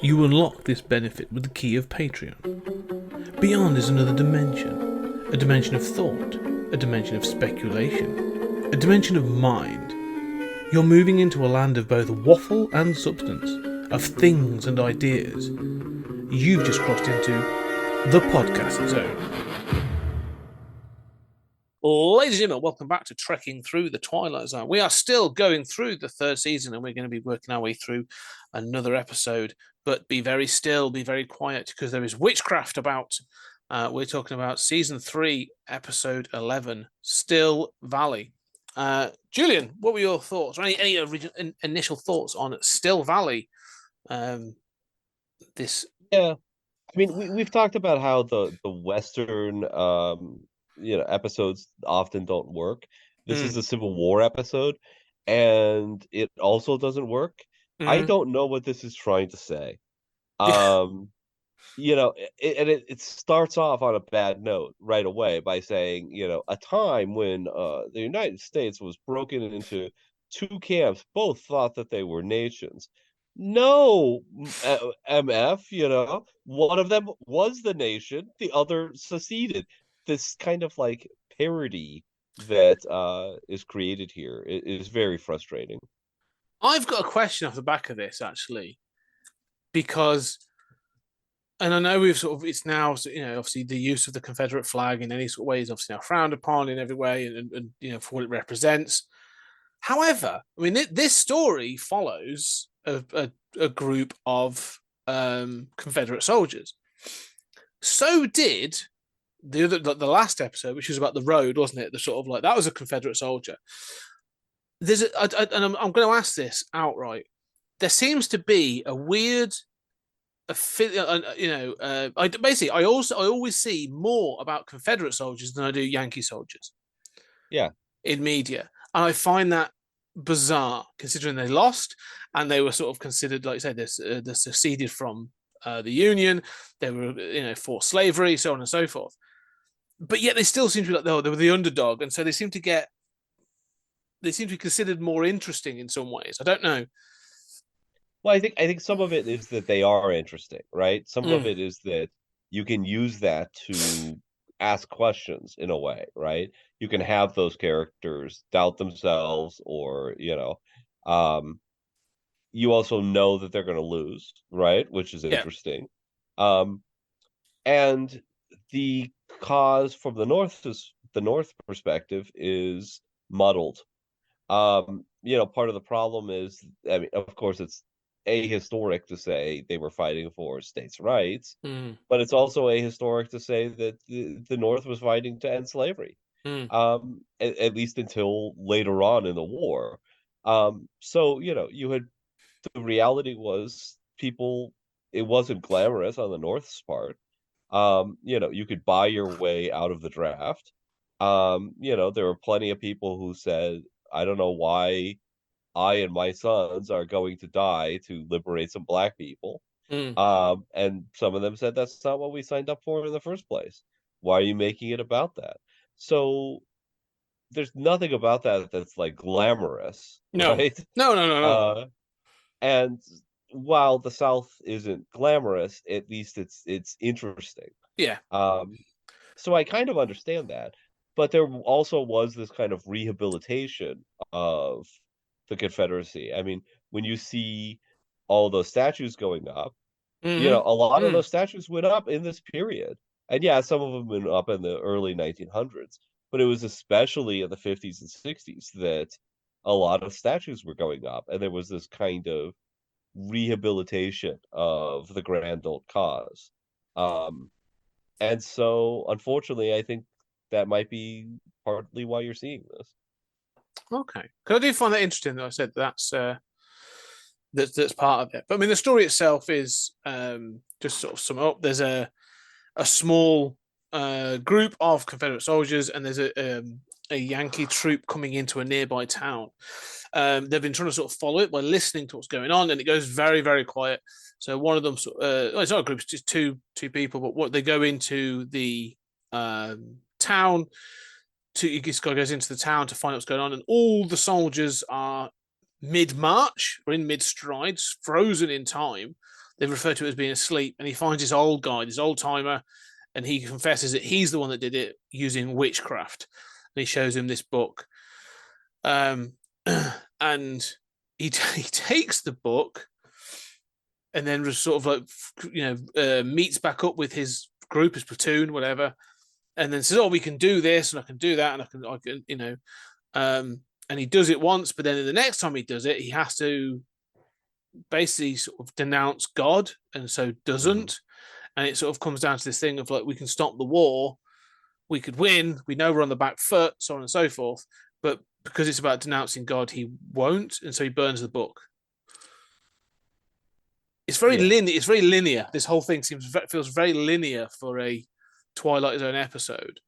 You unlock this benefit with the key of Patreon. Beyond is another dimension. A dimension of thought. A dimension of speculation. A dimension of mind. You're moving into a land of both waffle and substance. Of things and ideas. You've just crossed into the podcast zone. Ladies and gentlemen, welcome back to Trekking Through the Twilight Zone. We are still going through the third season and we're going to be working our way through another episode. But be very still, be very quiet, because there is witchcraft about. We're talking about Season 3, Episode 11, Still Valley. Julian, what were your thoughts? Or any initial thoughts on Still Valley? Yeah, I mean, we've talked about how the Western episodes often don't work. This is a Civil War episode, and it also doesn't work. I don't know what this is trying to say. It starts off on a bad note right away by saying, a time when the United States was broken into two camps, both thought that they were nations. No, MF, one of them was the nation, the other seceded. This kind of like parody that is created here is very frustrating. I've got a question off the back of this, actually, because, and I know it's now, obviously the use of the Confederate flag in any sort of way is obviously now frowned upon in every way, and for what it represents. However, I mean, this story follows a group of Confederate soldiers. So did the last episode, which was about the road, wasn't it? The sort of like that was a Confederate soldier. And I'm going to ask this outright. There seems to be a weird, I always see more about Confederate soldiers than I do Yankee soldiers. Yeah, in media, and I find that bizarre, considering they lost and they were sort of considered, like you said, they're seceded from the Union. They were, forced slavery, so on and so forth. But yet they still seem to be like, they were the underdog, and so they seem to be considered more interesting in some ways. I don't know. Well, I think some of it is that they are interesting, right? Some of it is that you can use that to ask questions in a way, right? You can have those characters doubt themselves, or you also know that they're going to lose, right? Which is Yeah. interesting. And the cause from the North perspective is muddled. Part of the problem is, I mean, of course, it's ahistoric to say they were fighting for states' rights, but it's also ahistoric to say that the North was fighting to end slavery, at least until later on in the war. So, you had the reality was it wasn't glamorous on the North's part. You could buy your way out of the draft. There were plenty of people who said, I don't know why I and my sons are going to die to liberate some black people. And some of them said that's not what we signed up for in the first place. Why are you making it about that? So there's nothing about that that's like glamorous, No. right? No. And while the South isn't glamorous, at least it's interesting. Yeah. So I kind of understand that, but there also was this kind of rehabilitation of the Confederacy. I mean, when you see all those statues going up, a lot of those statues went up in this period. And yeah, some of them went up in the early 1900s, but it was especially in the 50s and 60s that a lot of statues were going up, and there was this kind of rehabilitation of the grand old cause. And so, unfortunately, I think that might be partly why you're seeing this. Okay, because I do find that interesting. That I said that's part of it. But I mean, the story itself is just sort of sum up. There's a small group of Confederate soldiers, and there's a Yankee troop coming into a nearby town. They've been trying to sort of follow it by listening to what's going on, and it goes very, very quiet. So one of them, it's not a group; it's just two people. But what they go into the town this guy goes into the town to find out what's going on, and all the soldiers are mid-march or in mid-strides, frozen in time. They refer to it as being asleep, and he finds this old guy, this old timer, and he confesses that he's the one that did it using witchcraft. And he shows him this book, and he takes the book, and then just sort of like meets back up with his group, his platoon, whatever, and then says, "Oh, we can do this, and I can do that, and I can, and he does it once, but then the next time he does it, he has to basically sort of denounce God, and so doesn't. And it sort of comes down to this thing of like, we can stop the war, we could win, we know we're on the back foot, so on and so forth. But because it's about denouncing God, he won't, and so he burns the book. It's very linear. It's very linear. This whole thing feels very linear for a Twilight Zone episode.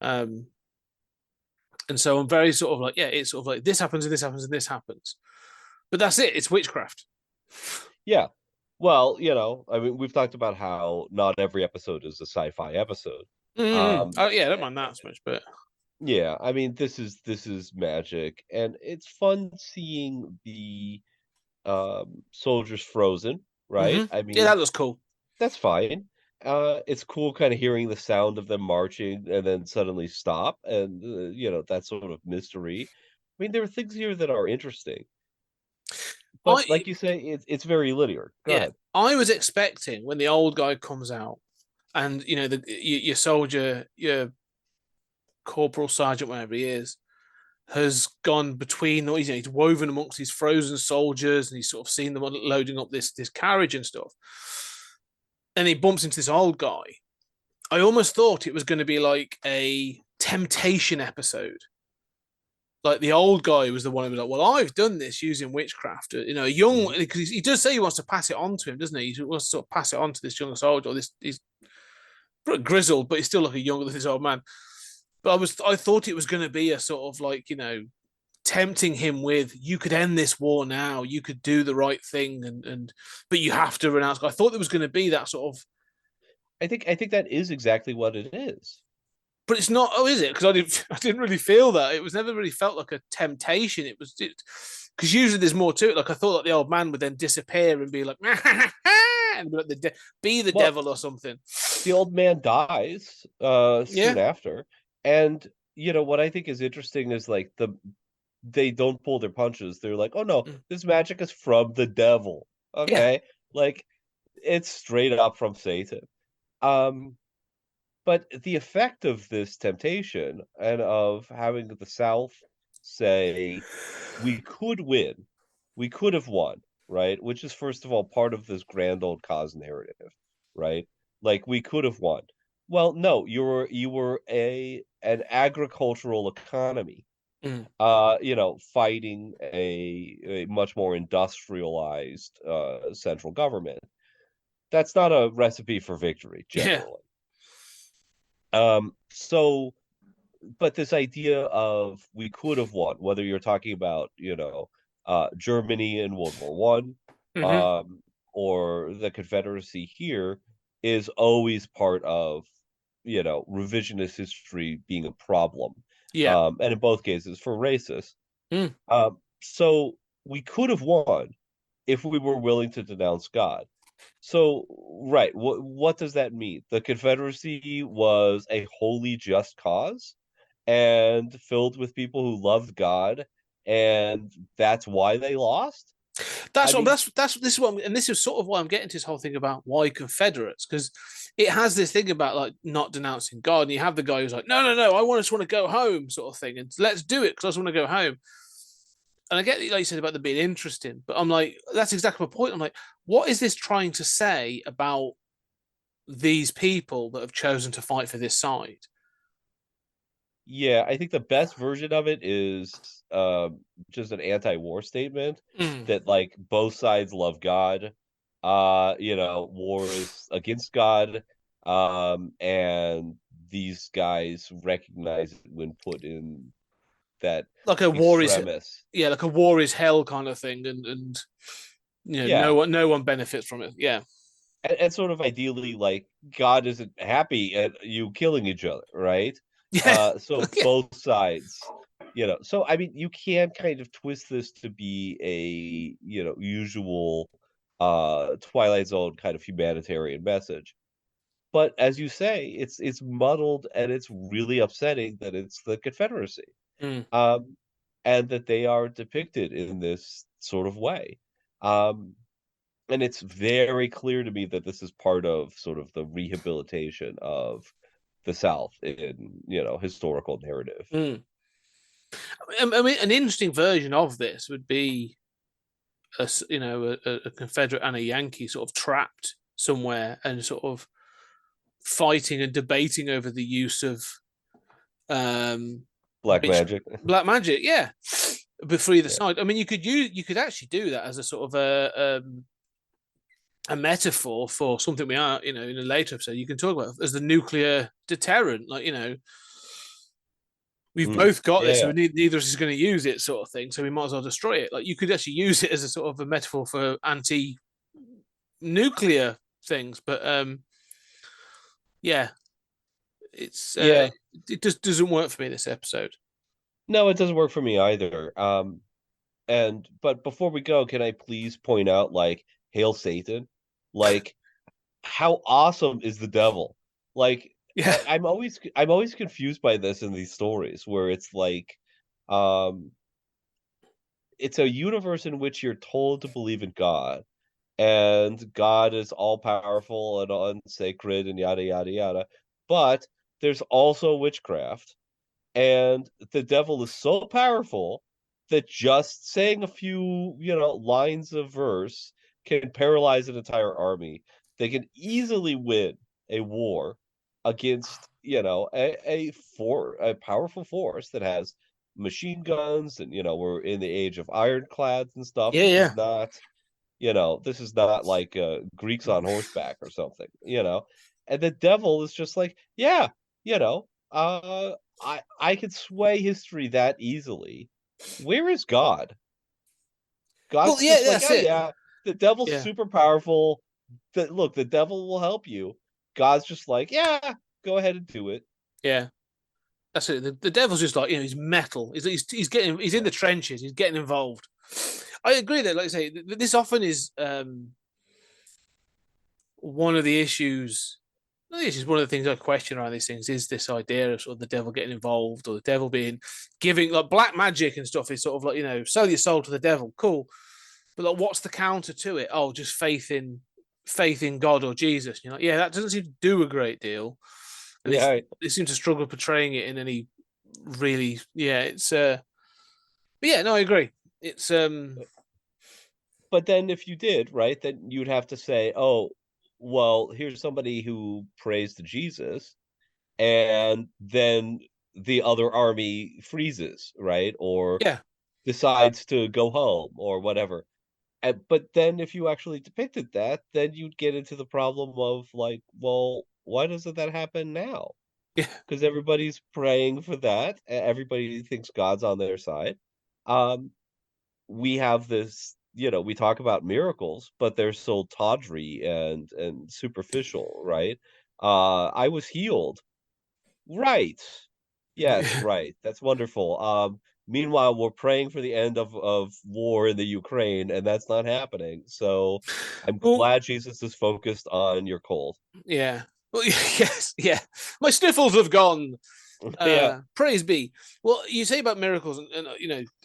And so I'm very sort of like, yeah, it's sort of like this happens and this happens and this happens. But that's it. It's witchcraft. Yeah. Well, I mean, we've talked about how not every episode is a sci-fi episode. Oh yeah, I don't mind that as much, but yeah, I mean, this is magic, and it's fun seeing the soldiers frozen, right? I mean, yeah, that looks cool. That's fine. It's cool kind of hearing the sound of them marching and then suddenly stop, and that sort of mystery. I mean, there are things here that are interesting, but like you say, it's very linear. Go ahead. I was expecting when the old guy comes out, and your soldier, your corporal sergeant, whatever he is, has gone between. He's woven amongst these frozen soldiers, and he's sort of seen them loading up this carriage and stuff. And he bumps into this old guy. I almost thought it was going to be like a temptation episode. Like the old guy was the one who was like, "Well, I've done this using witchcraft." A young, because he does say he wants to pass it on to him, doesn't he? He wants to sort of pass it on to this young soldier. Or he's grizzled, but he's still looking younger than this old man. But I thought it was going to be a sort of like tempting him with, you could end this war now, you could do the right thing, but you have to renounce. I thought there was going to be that sort of. I think that is exactly what it is. But it's not. Oh, is it? Because I didn't really feel that. It was never really felt like a temptation. It was because usually there's more to it. Like I thought that the old man would then disappear and be like, and be the devil or something. The old man dies soon after, and what I think is interesting is like they don't pull their punches. They're like, oh no, this magic is from the devil. Okay, like it's straight up from Satan. But the effect of this temptation and of having the South say, we could win, we could have won, right? Which is, first of all, part of this grand old cause narrative, right? Like, we could have won. Well, no, you were an agricultural economy, fighting a much more industrialized central government. That's not a recipe for victory, generally. So, but this idea of we could have won, whether you're talking about, Germany in World War I, or the Confederacy here, is always part of, revisionist history being a problem. Yeah. And in both cases for racists. So we could have won if we were willing to denounce God. So, right, what does that mean? The Confederacy was a wholly just cause and filled with people who loved God, and that's why they lost? This is what, and this is sort of why I'm getting to this whole thing about why Confederates, because it has this thing about like not denouncing God, and you have the guy who's like, no, I just want to go home, sort of thing, and let's do it because I just want to go home. And I get, like you said, about them being interesting, but I'm like, that's exactly my point. I'm like, what is this trying to say about these people that have chosen to fight for this side? Yeah, I think the best version of it is just an anti-war statement that like both sides love God. War is against God, and these guys recognize it when put in that like a war is like a war is hell kind of thing, and no one benefits from it. And sort of ideally, like God isn't happy at you killing each other, right? Yeah. So Yeah. both sides, so I mean, you can kind of twist this to be a, usual Twilight Zone kind of humanitarian message. But as you say, it's muddled, and it's really upsetting that it's the Confederacy. Mm. Um, and that they are depicted in this sort of way. Um, and it's very clear to me that this is part of sort of the rehabilitation of the South in, historical narrative. Mm. I mean, an interesting version of this would be a Confederate and a Yankee sort of trapped somewhere and sort of fighting and debating over the use of um Black magic. black magic, yeah, before either Yeah. side. I mean, you could actually do that as a sort of a metaphor for something we are, in a later episode. You can talk about as the nuclear deterrent, like we've both got Yeah, this, so yeah. neither of us is going to use it, sort of thing. So we might as well destroy it. Like you could actually use it as a sort of a metaphor for anti-nuclear things, but yeah, it's Yeah. it just doesn't work for me this episode. No, it doesn't work for me either. But before we go, can I please point out, like, Hail Satan? Like, how awesome is the devil? Like, Yeah, I'm always confused by this in these stories where it's like, um, it's a universe in which you're told to believe in God, and God is all powerful and sacred and yada yada yada. But there's also witchcraft, and the devil is so powerful that just saying a few, lines of verse can paralyze an entire army. They can easily win a war against, a powerful force that has machine guns, and we're in the age of ironclads and stuff. yeah, This is yeah. not, like Greeks on horseback or something, And the devil is just like, yeah, you know, I could sway history that easily. Where is God? Well, God's yeah, just like, that's oh it. yeah, the devil's Yeah, super powerful. Look, the devil will help you. God's just like, yeah, go ahead and do it. yeah. That's it. The devil's just like he's metal. He's in Yeah. the trenches. He's getting involved. I agree that, like I say, this often is one of the issues. This is one of the things I question around these things is this idea of sort of the devil getting involved or the devil being giving like black magic and stuff is sort of like sell your soul to the devil, cool, but like what's the counter to it? Oh, just faith in God or Jesus. You're like, yeah, that doesn't seem to do a great deal, and Yeah. they seem to struggle portraying it in any really. Yeah, it's but yeah, no, I agree. It's But then if you did, right, then you'd have to say, oh, well, here's somebody who prays to Jesus, and then the other army freezes, right? Or yeah, decides to go home or whatever. But then if you actually depicted that, then you'd get into the problem of like, well, why doesn't that happen now? yeah, Because everybody's praying for that. Everybody thinks God's on their side. Um, we have this, we talk about miracles, but they're so tawdry and superficial, right? I was healed. Right. Yes, right. That's wonderful. Meanwhile, we're praying for the end of war in the Ukraine, and that's not happening. So I'm well, glad Jesus is focused on your cold. yeah, well, yes, yeah. My sniffles have gone. Yeah. Praise be. Well, you say about miracles, and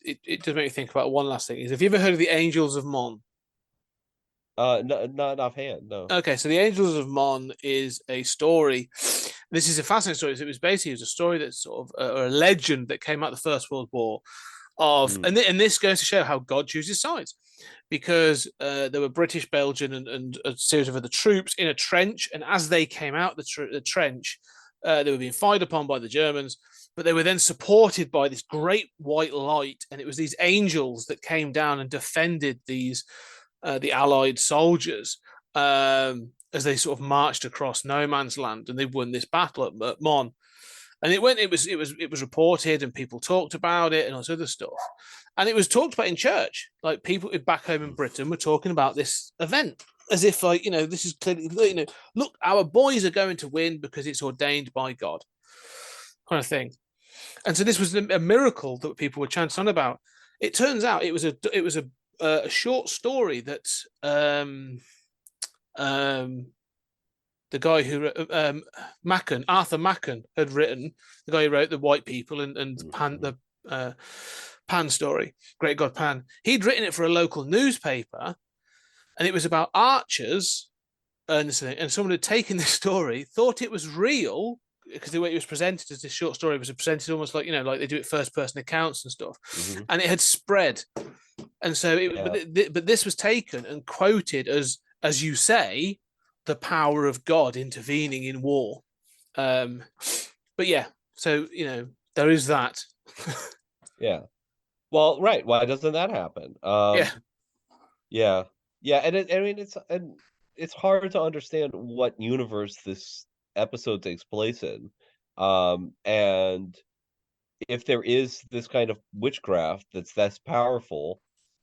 it does make me think about one last thing. Is have you ever heard of the Angels of Mon? No, not offhand, no. Okay, so the Angels of Mon is a story. This is a fascinating story. So it was a story that's sort of or a legend that came out of the First World War of, Mm. and this goes to show how God chooses sides, because there were British, Belgian, and a series of other troops in a trench, and as they came out the trench, they were being fired upon by the Germans, but they were then supported by this great white light, and it was these angels that came down and defended these the Allied soldiers as they sort of marched across no man's land, and they won this battle at Mon. And it was reported, and people talked about it, and all this other stuff. And it was talked about in church. Like people back home in Britain were talking about this event as if, like, this is clearly, look, our boys are going to win because it's ordained by God. kind of thing. And so this was a miracle that people were chanting on about. It turns out it was a short story that the guy who Arthur Machen had written, the guy who wrote The White People and the Pan story, Great God Pan. He'd written it for a local newspaper, and it was about archers, and someone had taken this story, thought it was real, because the way it was presented as this short story was presented almost like, like they do it first person accounts and stuff, and it had spread. And so but this was taken and quoted as you say, the power of God intervening in war. But yeah, so there is that. Yeah. Well, right. Why doesn't that happen? Yeah. And it's hard to understand what universe this episode takes place in. And if there is this kind of witchcraft that's powerful,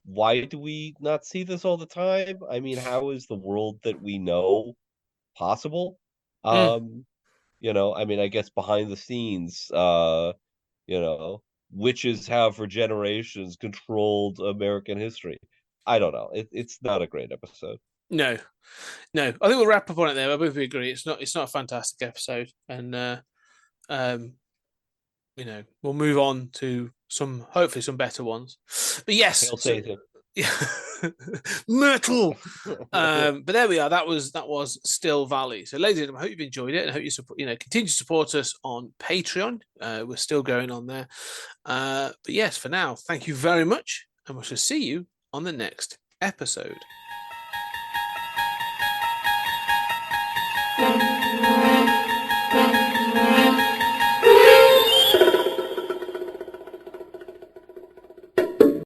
why do we not see this all the time? I mean, how is the world that we know possible? I mean, I guess behind the scenes, witches have for generations controlled American history. I don't know. It's not a great episode. No. I think we'll wrap up on it there. I both agree. It's not a fantastic episode, and we'll move on to hopefully some better ones. But yes, metal. But there we are. That was Still Valley. So, ladies and gentlemen, I hope you've enjoyed it, and I hope you support. Continue to support us on Patreon. We're still going on there. But yes, for now, thank you very much, and we shall see you on the next episode.